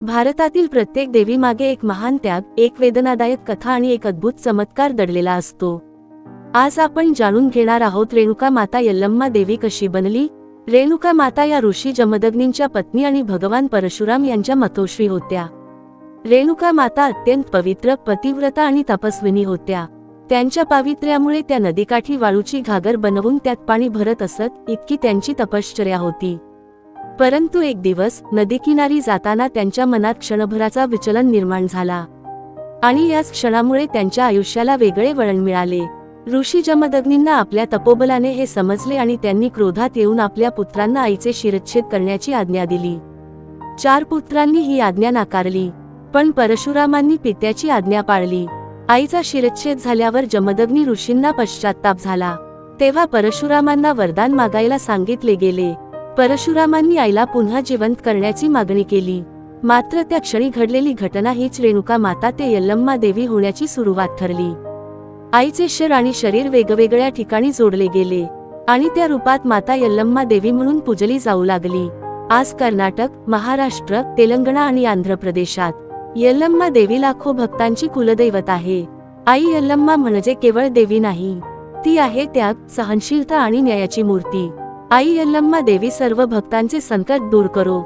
भारतातील प्रत्येक देवी मागे एक महान त्याग, एक वेदनादायक कथा आणि एक अद्भुत चमत्कार दडलेला असतो। आज आपण जाणून घेणार आहोत रेणुका माता यल्लम्मा देवी कशी बनली। रेणुका माता या ऋषी जमदग्नींच्या पत्नी आणि भगवान परशुराम यांच्या मातोश्री होत्या। रेणुका माता अत्यंत पवित्र, पतिव्रता आणि तपस्विनी होत्या। त्यांच्या पावित्र्यामुळे त्या नदीकाठी वाळूची घागर बनवून त्यात पाणी भरत असत, इतकी त्यांची तपश्चर्या होती। परंतु एक दिवस नदीकिनारी जाताना त्यांच्या मनात क्षणभराचा विचलन निर्माण झाला आणि याच क्षणामुळे त्यांच्या आयुष्याला वेगळे वळण मिळाले। ऋषी जमदग्नींना आपल्या तपोबलाने हे समजले आणि त्यांनी क्रोधात येऊन आपल्या पुत्रांना आईचे शिरच्छेद करण्याची आज्ञा दिली। 4 पुत्रांनी ही आज्ञा नाकारली, पण परशुरामांनी पित्याची आज्ञा पाळली। आईचा शिरच्छेद झाल्यावर जमदग्नी ऋषींना पश्चात्ताप झाला। तेव्हा परशुरामांना वरदान मागायला सांगितले गेले। परशुरामांनी आईला पुन्हा जिवंत करण्याची मागणी केली। मात्र त्या क्षणी घडलेली घटना हीच रेणुका माता ते यल्लम्मा देवी होण्याची सुरुवात ठरली। आईचे शर आणि शरीर वेगवेगळ्या ठिकाणी जोडले गेले आणि त्या रूपात माता यल्लम्मा देवी म्हणून पूजली जाऊ लागली। आज कर्नाटक, महाराष्ट्र, तेलंगणा आणि आंध्र प्रदेशात यल्लम्मा देवी लाखो भक्तांची कुलदैवत आहे। आई यल्लम्मा म्हणजे केवळ देवी नाही, ती आहे त्याग, सहनशीलता आणि न्यायाची मूर्ती। आई यल्लम्मा देवी सर्व भक्तांचे संकट दूर करो।